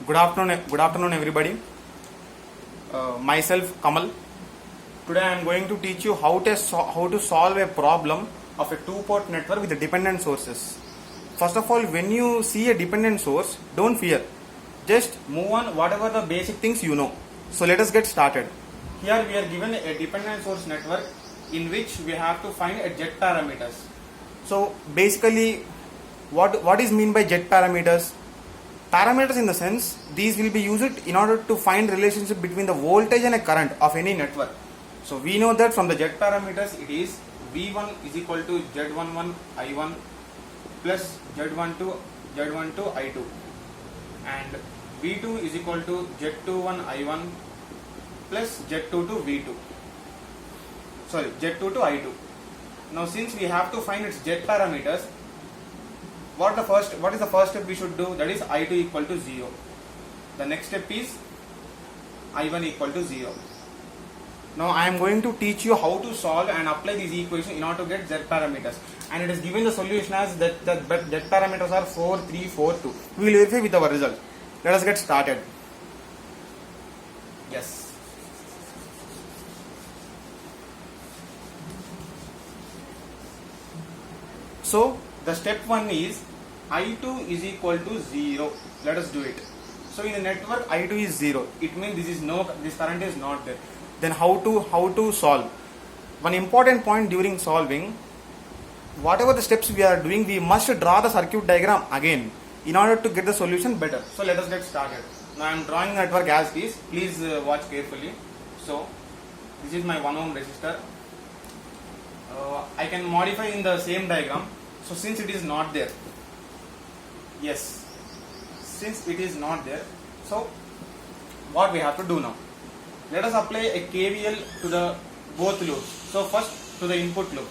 Good afternoon, everybody. Myself Kamal. Today I am going to teach you how to solve a problem of a two-port network with the dependent sources. First of all, when you see a dependent source, don't fear. Just move on whatever the basic things you know. So let us get started. Here we are given a dependent source network in which we have to find a Z parameters. So basically, what is mean by Z parameters? Parameters in the sense these will be used in order to find relationship between the voltage and a current of any network. So we know that from the Z parameters it is V1 is equal to Z11 I1 plus Z12 I2 and V2 is equal to Z21 I1 plus Z22 V2. Sorry, Z22 I2. Now since we have to find its Z parameters, what is the first step we should do? That is I2 equal to 0. The next step is I1 equal to 0. Now I am going to teach you how to solve and apply these equations in order to get Z parameters. And it is given the solution as that Z parameters are 4, 3, 4, 2. We will verify with our result. Let us get started. Yes. So the step 1 is I2 is equal to 0. Let us do it. So in the network I2 is 0. It means this current is not there. Then how to solve? One important point during solving, whatever the steps we are doing, we must draw the circuit diagram again in order to get the solution better. So let us get started. Now I am drawing the network as is. Please watch carefully. So this is my 1 ohm resistor. I can modify in the same diagram. So since it is not there, since it is not there, so what we have to do now? Let us apply a KVL to the both loops. So first to the input loop.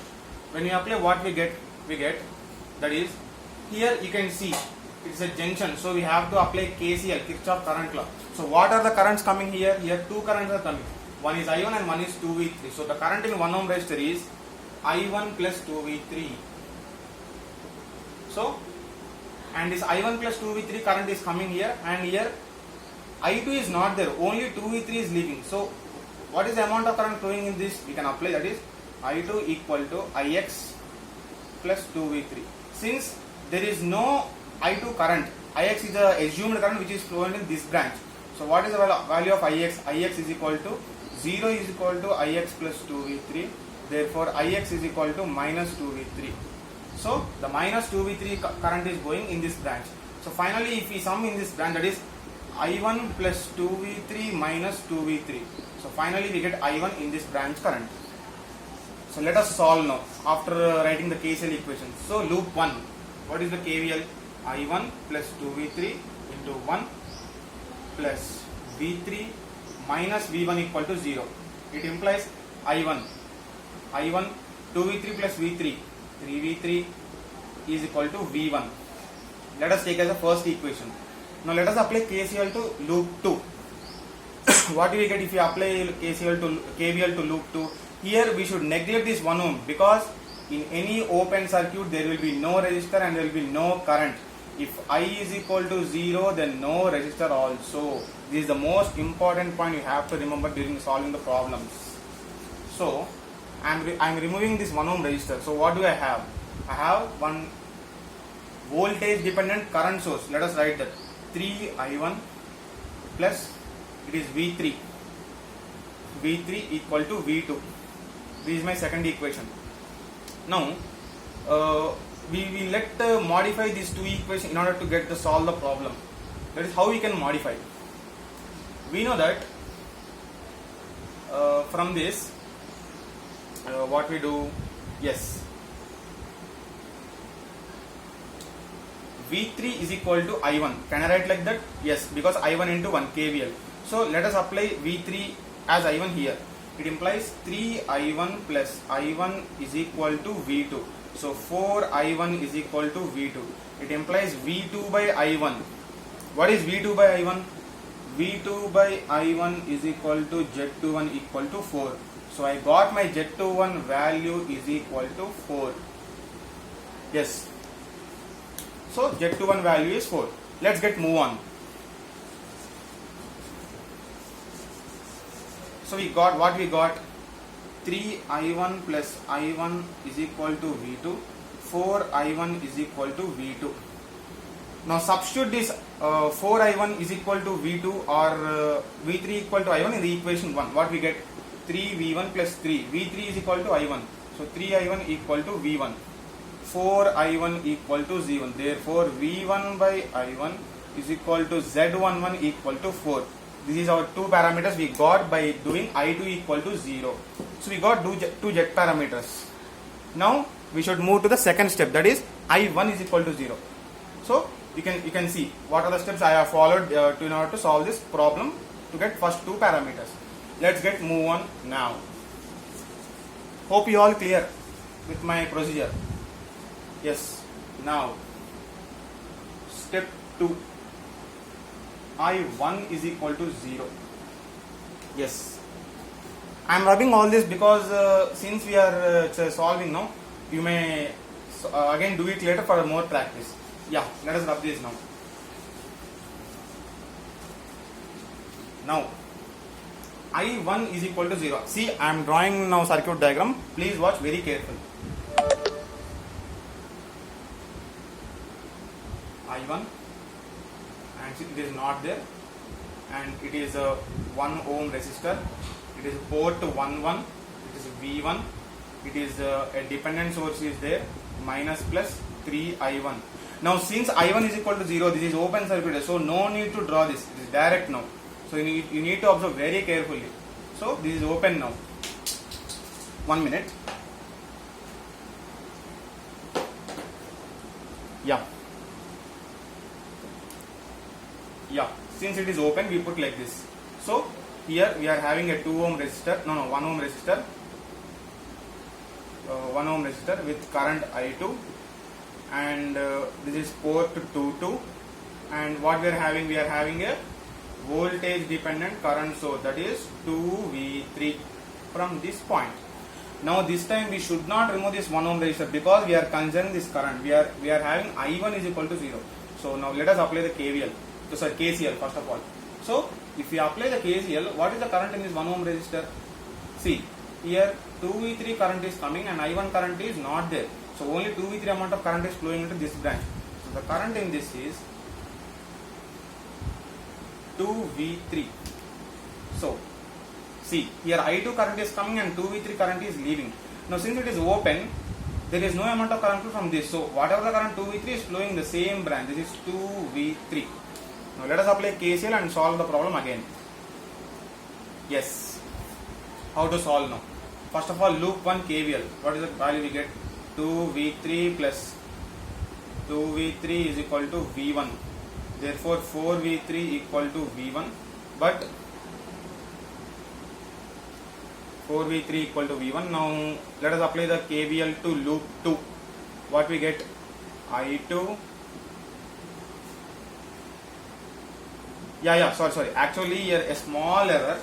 When we apply, what we get that is, here you can see it's a junction. So we have to apply KCL, Kirchhoff current law. So what are the currents coming here? Here two currents are coming. One is I1 and one is 2V3. So the current in 1 ohm resistor is I1 plus 2V3. So, and this I1 plus 2V3 current is coming here, and here I2 is not there, only 2V3 is leaving. So what is the amount of current flowing in this? We can apply, that is I2 equal to Ix plus 2V3. Since there is no I2 current, Ix is the assumed current which is flowing in this branch. So what is the value of Ix? Ix is equal to 0 is equal to Ix plus 2V3. Therefore Ix is equal to minus 2V3. So the minus 2V3 current is going in this branch. So finally if we sum in this branch, that is I1 plus 2V3 minus 2V3. So finally we get I1 in this branch current. So let us solve now after writing the KCL equation. So loop 1, what is the KVL? I1 plus 2V3 into 1 plus V3 minus V1 equal to 0. It implies I1 2V3 plus V3, 3V3 is equal to V1. Let us take as a first equation. Now let us apply KCL to loop 2. What do we get if we apply KVL to loop 2? Here we should neglect this 1 ohm because in any open circuit there will be no resistor and there will be no current. If I is equal to 0, then no resistor also. This is the most important point you have to remember during solving the problems. So I am removing this 1 ohm resistor. So what do I have? I have one voltage dependent current source. Let us write that 3I1 plus it is V3 equal to V2. This is my second equation. Now we will modify these two equations in order to solve the problem. That is how we can modify. We know that from this what we do, V3 is equal to I1. Can I write like that? Yes, because I1 into 1 KVL. So let us apply V3 as I1 here. It implies 3I1 plus I1 is equal to V2. So 4I1 is equal to V2. It implies V2 by I1. What is V2 by I1? V2 by I1 is equal to Z21 equal to 4. So I got my Z21 value is equal to 4. Yes. So Z21 value is 4. Let's get move on. So we got what we got, 3i1 plus i1 is equal to v2, 4i1 is equal to v2. Now substitute this 4i1 is equal to v2 or v3 equal to i1 in the equation 1. What we get, 3v1 plus 3, v3 is equal to i1, so 3i1 equal to v1, 4i1 equal to z1. Therefore v1 by i1 is equal to z11 equal to 4. This is our two parameters we got by doing I2 equal to 0. So we got two jet parameters. Now we should move to the second step, that is I1 is equal to 0. So you can see what are the steps I have followed in order to solve this problem to get first two parameters. Let's move on now. Hope you all clear with my procedure. Yes. Now step 2. I1 is equal to 0. Yes, I am rubbing all this because since we are solving now, you may again do it later for more practice. Yeah, let us rub this now. Now I1 is equal to 0. See, I am drawing now circuit diagram. Please watch very carefully. I1, and it is not there, and it is a 1 ohm resistor, it is port 1 1, it is V1, it is a dependent source is there, minus plus 3i1. Now since I1 is equal to 0, this is open circuit, so no need to draw this, it is direct now. So you need to observe very carefully. So this is open now. 1 minute. Yeah, since it is open, we put like this. So here we are having a 2 ohm resistor, 1 ohm resistor, 1 ohm resistor with current I2, and this is port 2, and what we are having a voltage dependent current source, that is 2V3 from this point. Now this time we should not remove this 1 ohm resistor because we are considering this current. We are having I1 is equal to 0. So now let us apply the KCL first of all. So if we apply the KCL, what is the current in this 1 ohm resistor? See, here 2V3 current is coming and I1 current is not there. So only 2V3 amount of current is flowing into this branch. So the current in this is 2V3. So see, here I2 current is coming and 2V3 current is leaving. Now since it is open, there is no amount of current from this. So whatever the current 2V3 is flowing in the same branch. This is 2V3. Now let us apply KCL and solve the problem again. Yes. How to solve now? First of all, loop 1 KVL. What is the value we get? 2V3 plus 2V3 is equal to V1. Therefore 4V3 equal to V1. But 4V3 equal to V1. Now let us apply the KVL to loop 2. What we get? I2. Sorry. Actually, here a small error.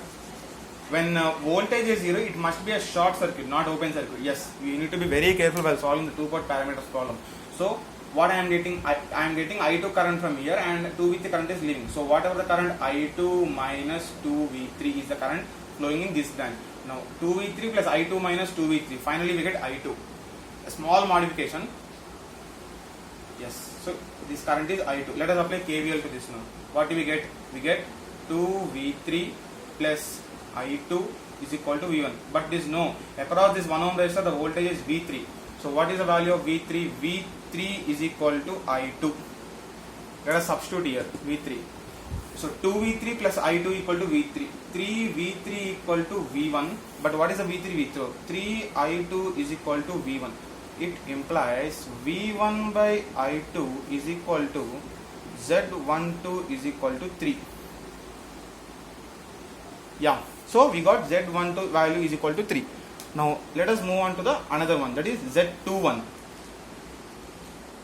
When voltage is 0, it must be a short circuit, not open circuit. Yes, you need to be very careful while solving the two-port parameters problem. So what I am getting? I am getting I2 current from here and 2V3 current is leaving. So whatever the current I2 minus 2V3 is the current flowing in this branch. Now 2V3 plus I2 minus 2V3. Finally we get I2. A small modification. Yes. So this current is I2. Let us apply KVL to this now. What do we get? We get 2V3 plus I2 is equal to V1. But this no. Across this 1 ohm resistor the voltage is V3. So what is the value of V3? V3 is equal to I2. Let us substitute here V3. So 2V3 plus I2 equal to V3. 3V3 equal to V1. But what is the V3? 3I2 is equal to V1. It implies V1 by I2 is equal to Z12 is equal to 3. Yeah. So we got Z12 value is equal to 3. Now let us move on to the another one, that is Z21.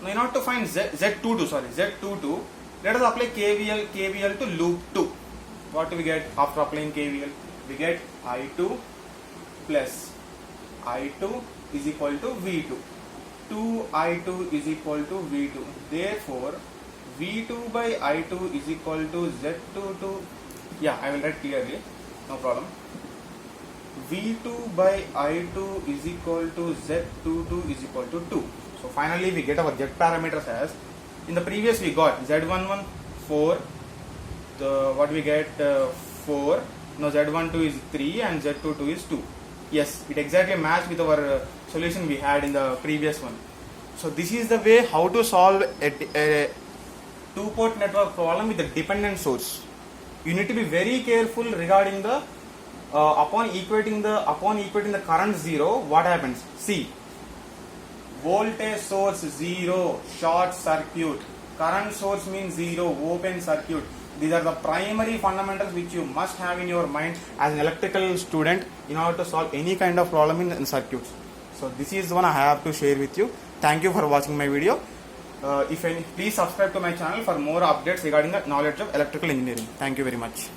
Now in order to find Z22, let us apply KVL to loop 2. What do we get after applying KVL? We get I2 plus I2 is equal to V2. 2I2 is equal to V2. Therefore V2 by I2 is equal to Z22. Yeah, I will write clearly. No problem. V2 by I2 is equal to Z22 is equal to 2. So finally we get our Z parameters as, in the previous we got Z11 4, what we get 4, now Z12 is 3 and Z22 is 2. Yes, it exactly matched with our solution we had in the previous one. So this is the way how to solve a two-port network problem with a dependent source. You need to be very careful regarding the upon equating the current 0, what happens? See, voltage source 0, short circuit, current source means 0, open circuit. These are the primary fundamentals which you must have in your mind as an electrical student in order to solve any kind of problem in circuits. So this is the one I have to share with you. Thank you for watching my video. Please subscribe to my channel for more updates regarding the knowledge of electrical engineering. Thank you very much.